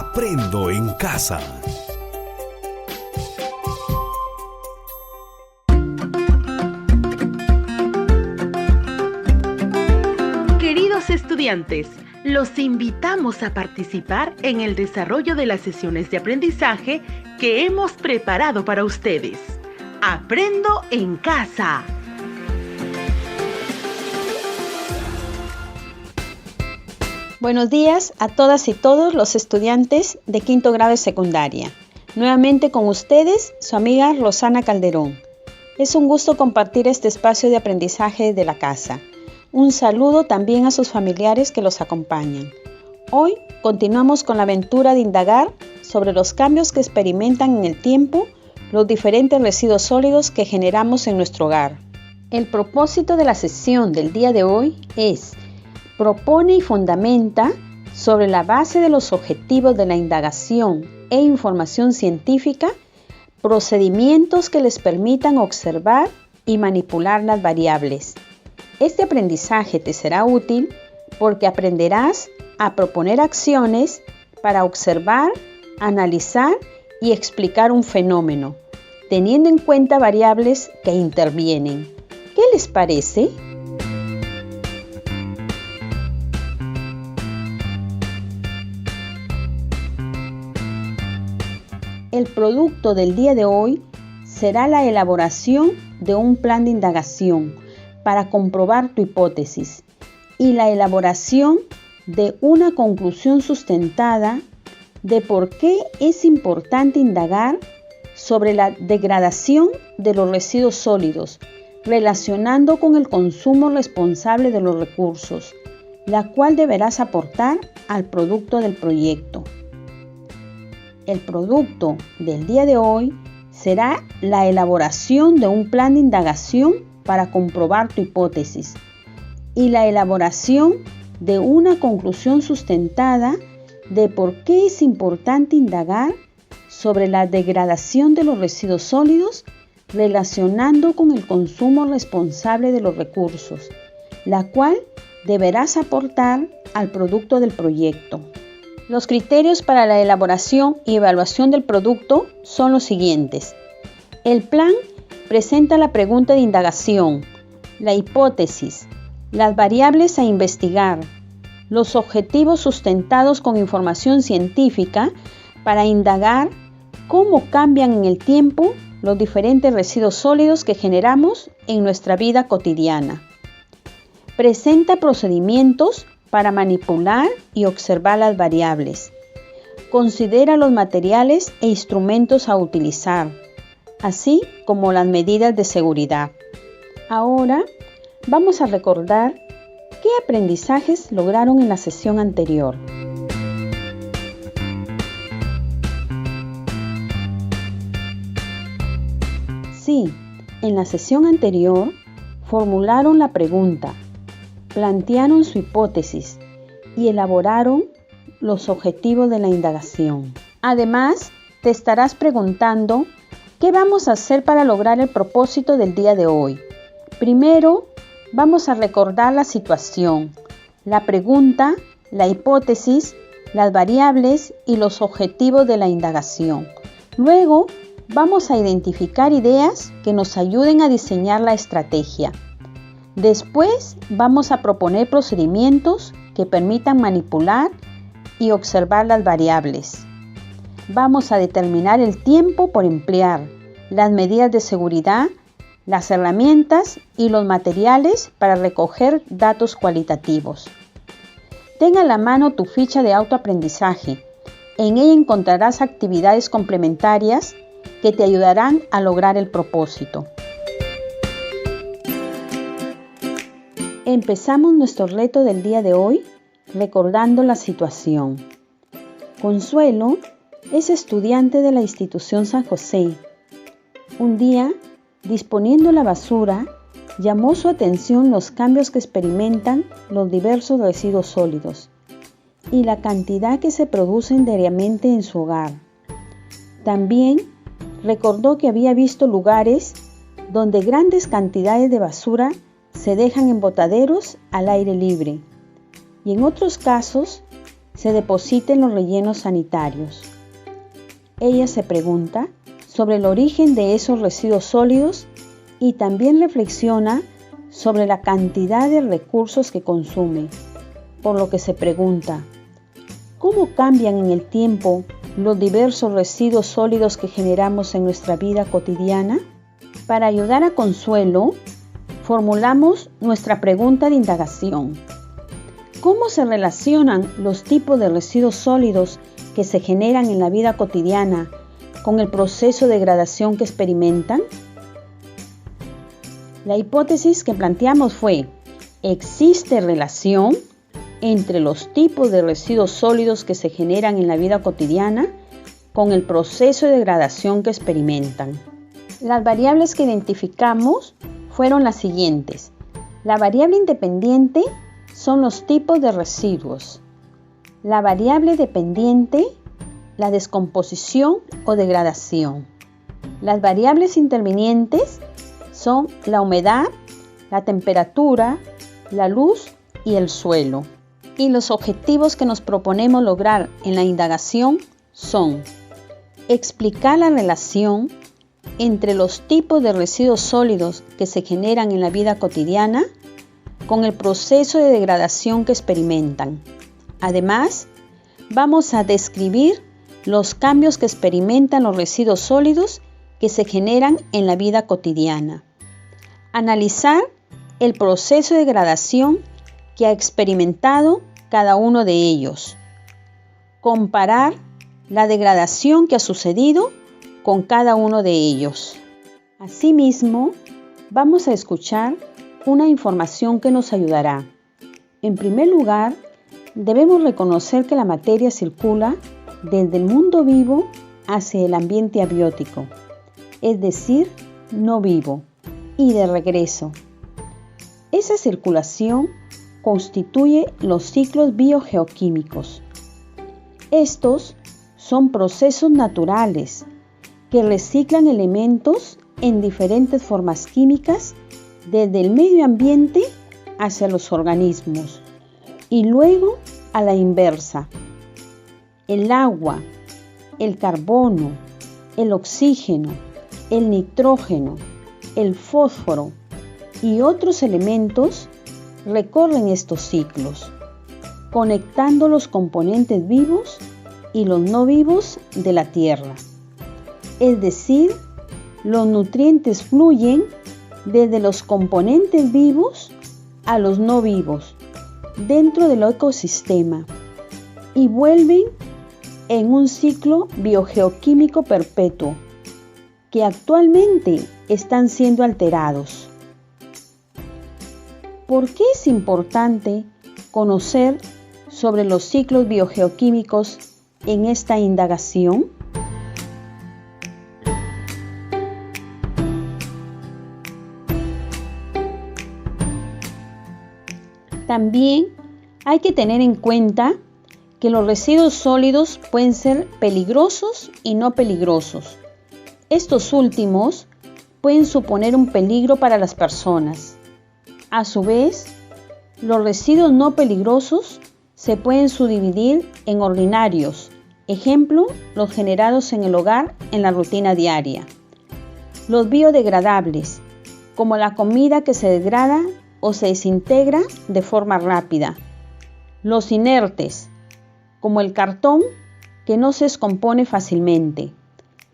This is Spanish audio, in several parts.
Aprendo en casa. Queridos estudiantes, los invitamos a participar en el desarrollo de las sesiones de aprendizaje que hemos preparado para ustedes. Aprendo en casa. Buenos días a todas y todos los estudiantes de quinto grado de secundaria. Nuevamente con ustedes, su amiga Rosana Calderón. Es un gusto compartir este espacio de aprendizaje de la casa. Un saludo también a sus familiares que los acompañan. Hoy continuamos con la aventura de indagar sobre los cambios que experimentan en el tiempo los diferentes residuos sólidos que generamos en nuestro hogar. El propósito de la sesión del día de hoy es: propone y fundamenta sobre la base de los objetivos de la indagación e información científica procedimientos que les permitan observar y manipular las variables. Este aprendizaje te será útil porque aprenderás a proponer acciones para observar, analizar y explicar un fenómeno, teniendo en cuenta variables que intervienen. ¿Qué les parece? El producto del día de hoy será la elaboración de un plan de indagación para comprobar tu hipótesis y la elaboración de una conclusión sustentada de por qué es importante indagar sobre la degradación de los residuos sólidos, relacionando con el consumo responsable de los recursos, la cual deberás aportar al producto del proyecto. El producto del día de hoy será la elaboración de un plan de indagación para comprobar tu hipótesis y la elaboración de una conclusión sustentada de por qué es importante indagar sobre la degradación de los residuos sólidos relacionando con el consumo responsable de los recursos, la cual deberás aportar al producto del proyecto. Los criterios para la elaboración y evaluación del producto son los siguientes. El plan presenta la pregunta de indagación, la hipótesis, las variables a investigar, los objetivos sustentados con información científica para indagar cómo cambian en el tiempo los diferentes residuos sólidos que generamos en nuestra vida cotidiana. Presenta procedimientos para manipular y observar las variables. Considera los materiales e instrumentos a utilizar, así como las medidas de seguridad. Ahora vamos a recordar qué aprendizajes lograron en la sesión anterior. Sí, en la sesión anterior formularon la pregunta, plantearon su hipótesis y elaboraron los objetivos de la indagación. Además, te estarás preguntando ¿qué vamos a hacer para lograr el propósito del día de hoy? Primero, vamos a recordar la situación, la pregunta, la hipótesis, las variables y los objetivos de la indagación. Luego, vamos a identificar ideas que nos ayuden a diseñar la estrategia. Después, vamos a proponer procedimientos que permitan manipular y observar las variables. Vamos a determinar el tiempo por emplear, las medidas de seguridad, las herramientas y los materiales para recoger datos cualitativos. Ten a la mano tu ficha de autoaprendizaje. En ella encontrarás actividades complementarias que te ayudarán a lograr el propósito. Empezamos nuestro reto del día de hoy recordando la situación. Consuelo es estudiante de la institución San José. Un día, disponiendo la basura, llamó su atención los cambios que experimentan los diversos residuos sólidos y la cantidad que se producen diariamente en su hogar. También recordó que había visto lugares donde grandes cantidades de basura se dejan en botaderos al aire libre y en otros casos se deposita en los rellenos sanitarios. Ella se pregunta sobre el origen de esos residuos sólidos y también reflexiona sobre la cantidad de recursos que consume, por lo que se pregunta, ¿cómo cambian en el tiempo los diversos residuos sólidos que generamos en nuestra vida cotidiana? Para ayudar a Consuelo, formulamos nuestra pregunta de indagación. ¿Cómo se relacionan los tipos de residuos sólidos que se generan en la vida cotidiana con el proceso de degradación que experimentan? La hipótesis que planteamos fue: ¿existe relación entre los tipos de residuos sólidos que se generan en la vida cotidiana con el proceso de degradación que experimentan? Las variables que identificamos fueron las siguientes. La variable independiente son los tipos de residuos. La variable dependiente, la descomposición o degradación. Las variables intervinientes son la humedad, la temperatura, la luz y el suelo. Y los objetivos que nos proponemos lograr en la indagación son explicar la relación entre los tipos de residuos sólidos que se generan en la vida cotidiana con el proceso de degradación que experimentan. Además, vamos a describir los cambios que experimentan los residuos sólidos que se generan en la vida cotidiana. Analizar el proceso de degradación que ha experimentado cada uno de ellos. Comparar la degradación que ha sucedido con cada uno de ellos. Asimismo, vamos a escuchar una información que nos ayudará. En primer lugar, debemos reconocer que la materia circula desde el mundo vivo hacia el ambiente abiótico, es decir, no vivo, y de regreso. Esa circulación constituye los ciclos biogeoquímicos. Estos son procesos naturales que reciclan elementos en diferentes formas químicas desde el medio ambiente hacia los organismos y luego a la inversa. El agua, el carbono, el oxígeno, el nitrógeno, el fósforo y otros elementos recorren estos ciclos, conectando los componentes vivos y los no vivos de la Tierra. Es decir, los nutrientes fluyen desde los componentes vivos a los no vivos dentro del ecosistema y vuelven en un ciclo biogeoquímico perpetuo que actualmente están siendo alterados. ¿Por qué es importante conocer sobre los ciclos biogeoquímicos en esta indagación? También hay que tener en cuenta que los residuos sólidos pueden ser peligrosos y no peligrosos. Estos últimos pueden suponer un peligro para las personas. A su vez, los residuos no peligrosos se pueden subdividir en ordinarios, ejemplo, los generados en el hogar en la rutina diaria. Los biodegradables, como la comida que se degrada o se desintegra de forma rápida. Los inertes, como el cartón que no se descompone fácilmente.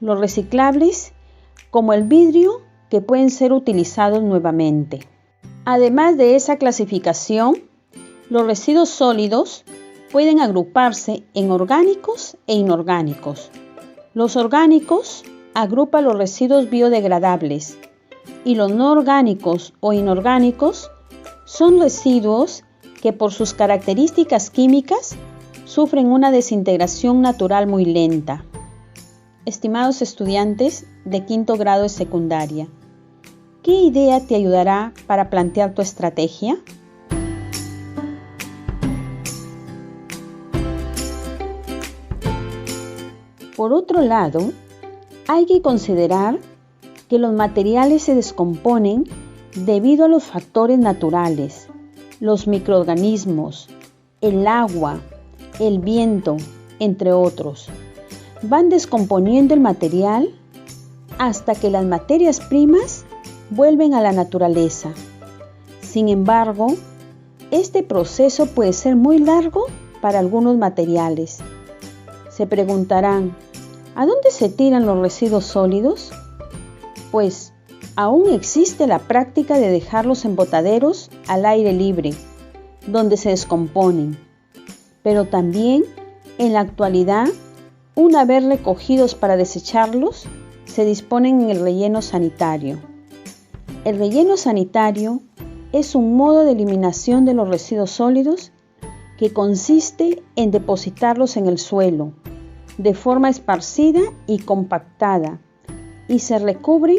Los reciclables, como el vidrio, que pueden ser utilizados nuevamente. Además de esa clasificación, los residuos sólidos pueden agruparse en orgánicos e inorgánicos. Los orgánicos agrupan los residuos biodegradables y los no orgánicos o inorgánicos son residuos que por sus características químicas sufren una desintegración natural muy lenta. Estimados estudiantes de quinto grado de secundaria, ¿qué idea te ayudará para plantear tu estrategia? Por otro lado, hay que considerar que los materiales se descomponen debido a los factores naturales, los microorganismos, el agua, el viento, entre otros, van descomponiendo el material hasta que las materias primas vuelven a la naturaleza. Sin embargo, este proceso puede ser muy largo para algunos materiales. Se preguntarán, ¿a dónde se tiran los residuos sólidos? Pues aún existe la práctica de dejarlos en botaderos al aire libre, donde se descomponen. Pero también, en la actualidad, una vez recogidos para desecharlos, se disponen en el relleno sanitario. El relleno sanitario es un modo de eliminación de los residuos sólidos que consiste en depositarlos en el suelo, de forma esparcida y compactada, y se recubren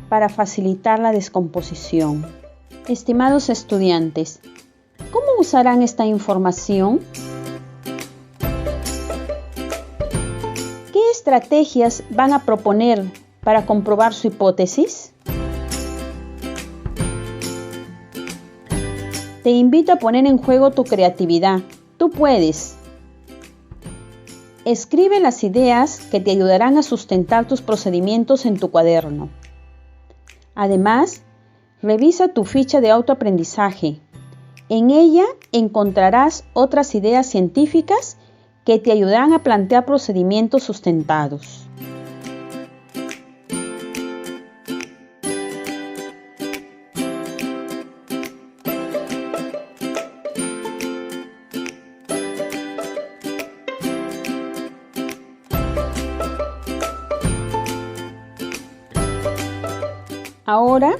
para facilitar la descomposición. Estimados estudiantes, ¿cómo usarán esta información? ¿Qué estrategias van a proponer para comprobar su hipótesis? Te invito a poner en juego tu creatividad. Tú puedes. Escribe las ideas que te ayudarán a sustentar tus procedimientos en tu cuaderno. Además, revisa tu ficha de autoaprendizaje. En ella encontrarás otras ideas científicas que te ayudarán a plantear procedimientos sustentados. Ahora,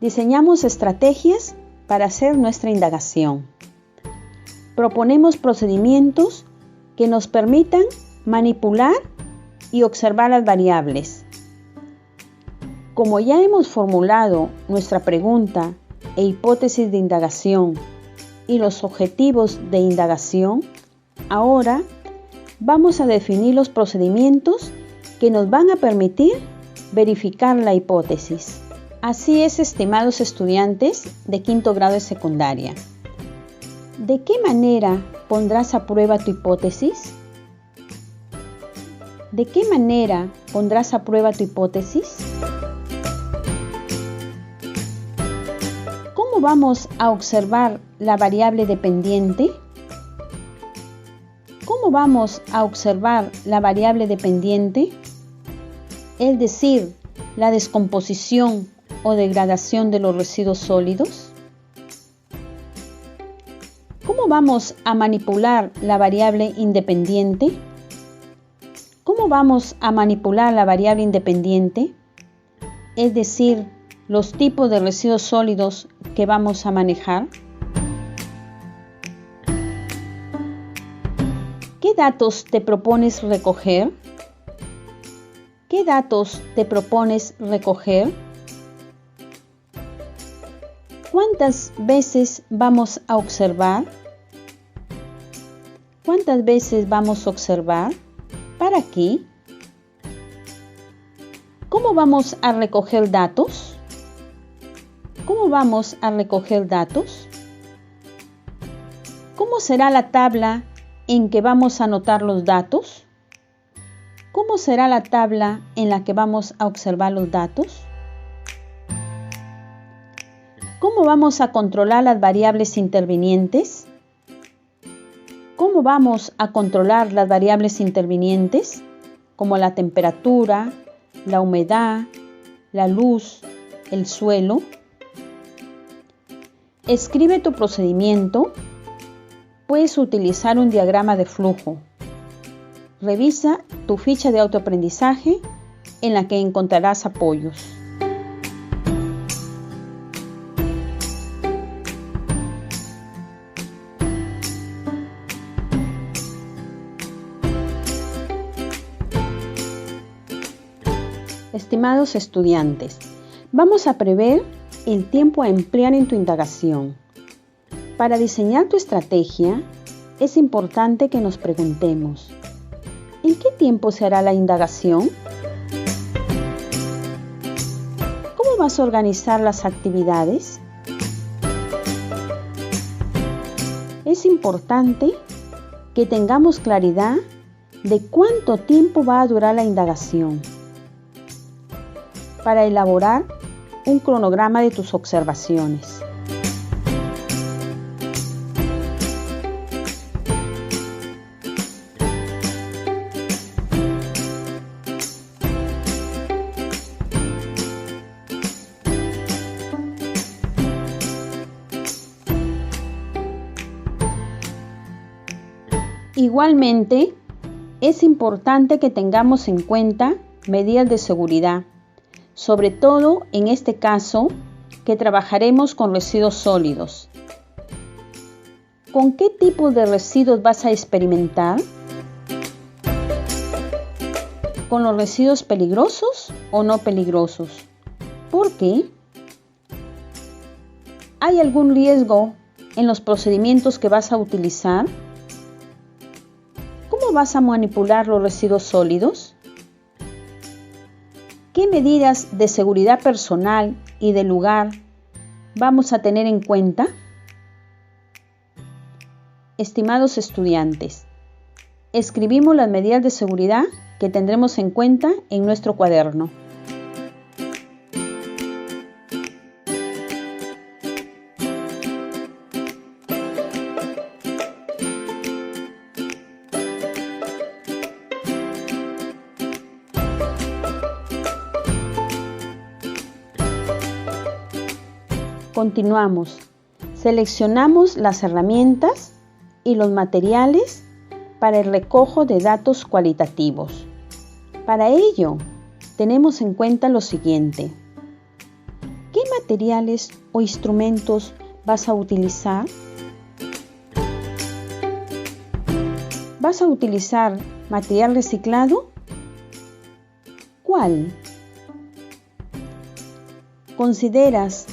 diseñamos estrategias para hacer nuestra indagación. Proponemos procedimientos que nos permitan manipular y observar las variables. Como ya hemos formulado nuestra pregunta e hipótesis de indagación y los objetivos de indagación, ahora vamos a definir los procedimientos que nos van a permitir verificar la hipótesis. Así es, estimados estudiantes de quinto grado de secundaria. ¿De qué manera pondrás a prueba tu hipótesis? ¿De qué manera pondrás a prueba tu hipótesis? ¿Cómo vamos a observar la variable dependiente? ¿Cómo vamos a observar la variable dependiente? Es decir, la descomposición o degradación de los residuos sólidos. ¿Cómo vamos a manipular la variable independiente? ¿Cómo vamos a manipular la variable independiente? Es decir, los tipos de residuos sólidos que vamos a manejar. ¿Qué datos te propones recoger? ¿Qué datos te propones recoger? ¿Cuántas veces vamos a observar? ¿Cuántas veces vamos a observar? ¿Para qué? ¿Cómo vamos a recoger datos? ¿Cómo vamos a recoger datos? ¿Cómo será la tabla en que vamos a anotar los datos? ¿Cómo será la tabla en la que vamos a observar los datos? ¿Cómo vamos a controlar las variables intervinientes? ¿Cómo vamos a controlar las variables intervinientes, como la temperatura, la humedad, la luz, el suelo? Escribe tu procedimiento. Puedes utilizar un diagrama de flujo. Revisa tu ficha de autoaprendizaje en la que encontrarás apoyos. Estimados estudiantes, vamos a prever el tiempo a emplear en tu indagación. Para diseñar tu estrategia, es importante que nos preguntemos: ¿en qué tiempo se hará la indagación? ¿Cómo vas a organizar las actividades? Es importante que tengamos claridad de cuánto tiempo va a durar la indagación para elaborar un cronograma de tus observaciones. Igualmente, es importante que tengamos en cuenta medidas de seguridad, sobre todo en este caso que trabajaremos con residuos sólidos. ¿Con qué tipo de residuos vas a experimentar? ¿Con los residuos peligrosos o no peligrosos? ¿Por qué? ¿Hay algún riesgo en los procedimientos que vas a utilizar? ¿Cómo vas a manipular los residuos sólidos? ¿Qué medidas de seguridad personal y de lugar vamos a tener en cuenta? Estimados estudiantes, escribimos las medidas de seguridad que tendremos en cuenta en nuestro cuaderno. Continuamos. Seleccionamos las herramientas y los materiales para el recojo de datos cualitativos. Para ello, tenemos en cuenta lo siguiente. ¿Qué materiales o instrumentos vas a utilizar? ¿Vas a utilizar material reciclado? ¿Cuál? ¿Consideras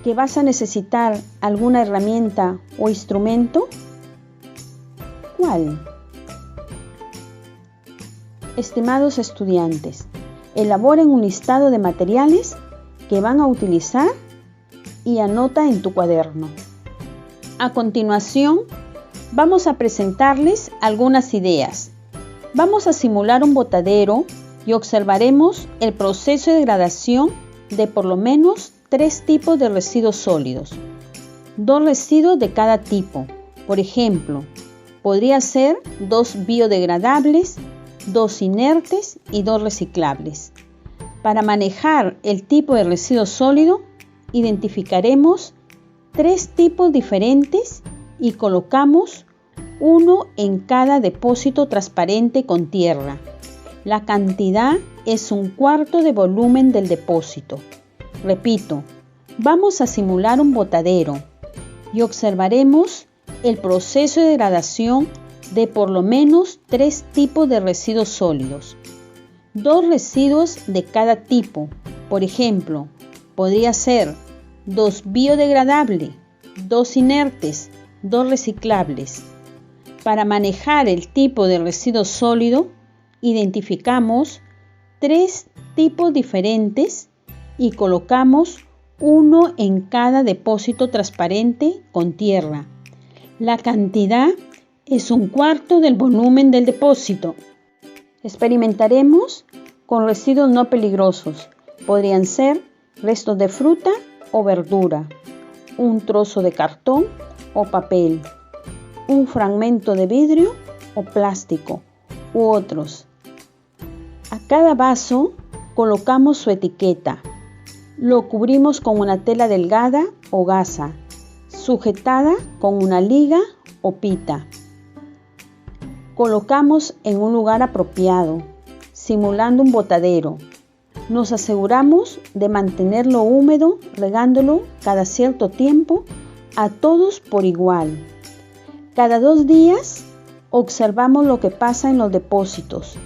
que vas a necesitar alguna herramienta o instrumento? ¿Cuál? Estimados estudiantes, elaboren un listado de materiales que van a utilizar y anota en tu cuaderno. A continuación, vamos a presentarles algunas ideas. Vamos a simular un botadero y observaremos el proceso de degradación de por lo menos 3 tipos de residuos sólidos. 2 residuos de cada tipo. Por ejemplo, podría ser 2 biodegradables, 2 inertes y 2 reciclables. Para manejar el tipo de residuo sólido, identificaremos 3 tipos diferentes y colocamos uno en cada depósito transparente con tierra. La cantidad es 1/4 de volumen del depósito. Repito, vamos a simular un botadero y observaremos el proceso de degradación de por lo menos 3 tipos de residuos sólidos. 2 residuos de cada tipo. Por ejemplo, podría ser 2 biodegradables, 2 inertes, 2 reciclables. Para manejar el tipo de residuo sólido, identificamos 3 tipos diferentes y colocamos uno en cada depósito transparente con tierra. La cantidad es 1/4 del volumen del depósito. Experimentaremos con residuos no peligrosos. Podrían ser restos de fruta o verdura, un trozo de cartón o papel, un fragmento de vidrio o plástico u otros. A cada vaso colocamos su etiqueta. Lo cubrimos con una tela delgada o gasa, sujetada con una liga o pita. Colocamos en un lugar apropiado, simulando un botadero. Nos aseguramos de mantenerlo húmedo, regándolo cada cierto tiempo a todos por igual. Cada 2 días observamos lo que pasa en los depósitos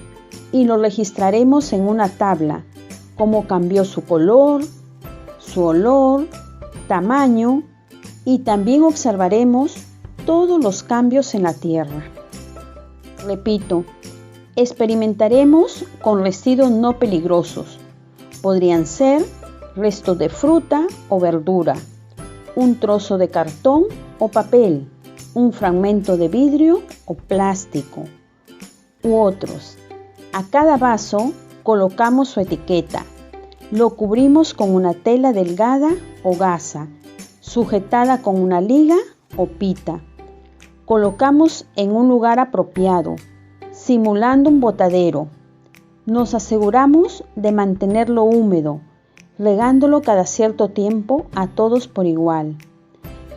y lo registraremos en una tabla, cómo cambió su color, su olor, tamaño, y también observaremos todos los cambios en la tierra. Repito, experimentaremos con residuos no peligrosos. Podrían ser restos de fruta o verdura, un trozo de cartón o papel, un fragmento de vidrio o plástico u otros. A cada vaso colocamos su etiqueta. Lo cubrimos con una tela delgada o gasa, sujetada con una liga o pita. Colocamos en un lugar apropiado, simulando un botadero. Nos aseguramos de mantenerlo húmedo, regándolo cada cierto tiempo a todos por igual.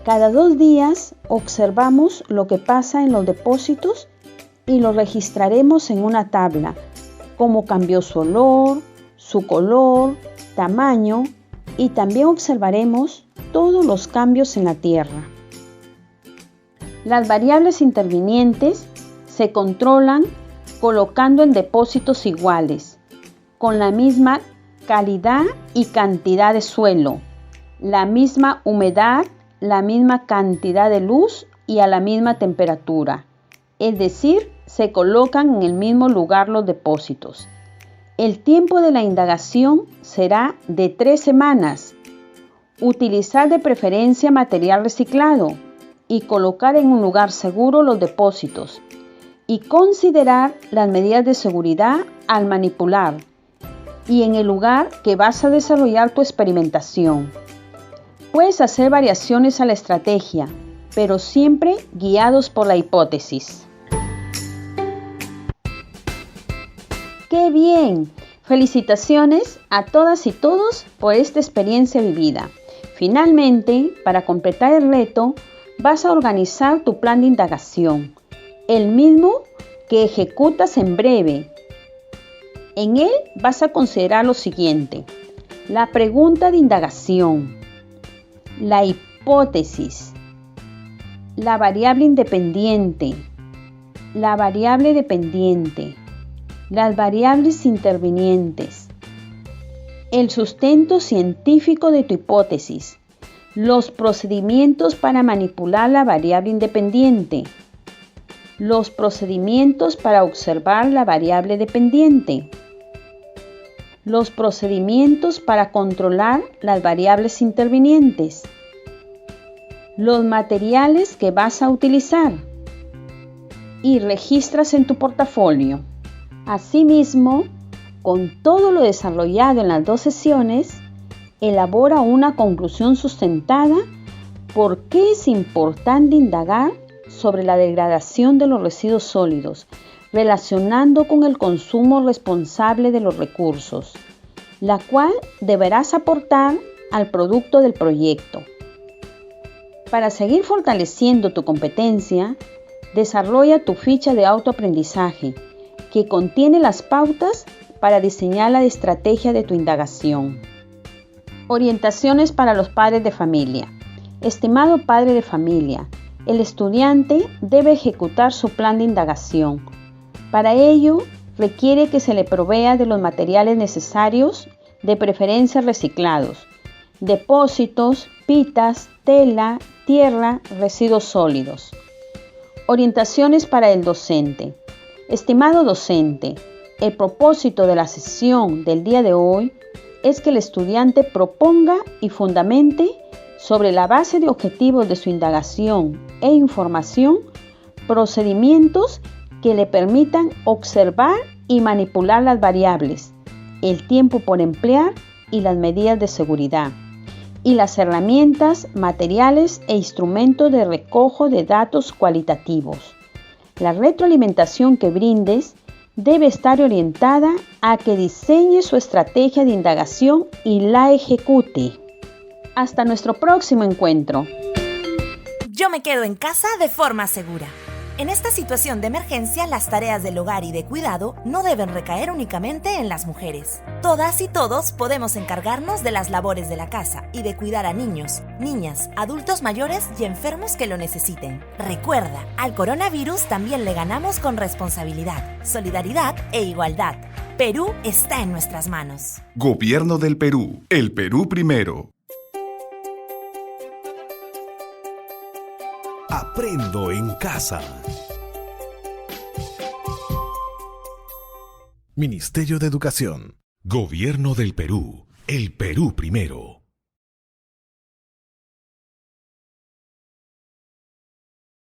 Cada 2 días observamos lo que pasa en los depósitos y lo registraremos en una tabla, cómo cambió su olor, su color, tamaño, y también observaremos todos los cambios en la tierra. Las variables intervinientes se controlan colocando en depósitos iguales, con la misma calidad y cantidad de suelo, la misma humedad, la misma cantidad de luz y a la misma temperatura. Es decir, se colocan en el mismo lugar los depósitos. El tiempo de la indagación será de 3 semanas. Utilizar de preferencia material reciclado y colocar en un lugar seguro los depósitos. Y considerar las medidas de seguridad al manipular y en el lugar que vas a desarrollar tu experimentación. Puedes hacer variaciones a la estrategia, pero siempre guiados por la hipótesis. ¡Qué bien! Felicitaciones a todas y todos por esta experiencia vivida. Finalmente, para completar el reto, vas a organizar tu plan de indagación, el mismo que ejecutas en breve. En él vas a considerar lo siguiente: la pregunta de indagación, la hipótesis, la variable independiente, la variable dependiente, las variables intervinientes, el sustento científico de tu hipótesis, los procedimientos para manipular la variable independiente, los procedimientos para observar la variable dependiente, los procedimientos para controlar las variables intervinientes, los materiales que vas a utilizar y registras en tu portafolio. Asimismo, con todo lo desarrollado en las 2 sesiones, elabora una conclusión sustentada por qué es importante indagar sobre la degradación de los residuos sólidos, relacionando con el consumo responsable de los recursos, la cual deberás aportar al producto del proyecto. Para seguir fortaleciendo tu competencia, desarrolla tu ficha de autoaprendizaje, que contiene las pautas para diseñar la estrategia de tu indagación. Orientaciones para los padres de familia. Estimado padre de familia, el estudiante debe ejecutar su plan de indagación. Para ello, requiere que se le provea de los materiales necesarios, de preferencia reciclados, depósitos, pitas, tela, tierra, residuos sólidos. Orientaciones para el docente. Estimado docente, el propósito de la sesión del día de hoy es que el estudiante proponga y fundamente sobre la base de objetivos de su indagación e información, procedimientos que le permitan observar y manipular las variables, el tiempo por emplear y las medidas de seguridad, y las herramientas, materiales e instrumentos de recojo de datos cualitativos. La retroalimentación que brindes debe estar orientada a que diseñe su estrategia de indagación y la ejecute. Hasta nuestro próximo encuentro. Yo me quedo en casa de forma segura. En esta situación de emergencia, las tareas del hogar y de cuidado no deben recaer únicamente en las mujeres. Todas y todos podemos encargarnos de las labores de la casa y de cuidar a niños, niñas, adultos mayores y enfermos que lo necesiten. Recuerda, al coronavirus también le ganamos con responsabilidad, solidaridad e igualdad. Perú está en nuestras manos. Gobierno del Perú. El Perú primero. Aprendo en casa. Ministerio de Educación. Gobierno del Perú. El Perú primero.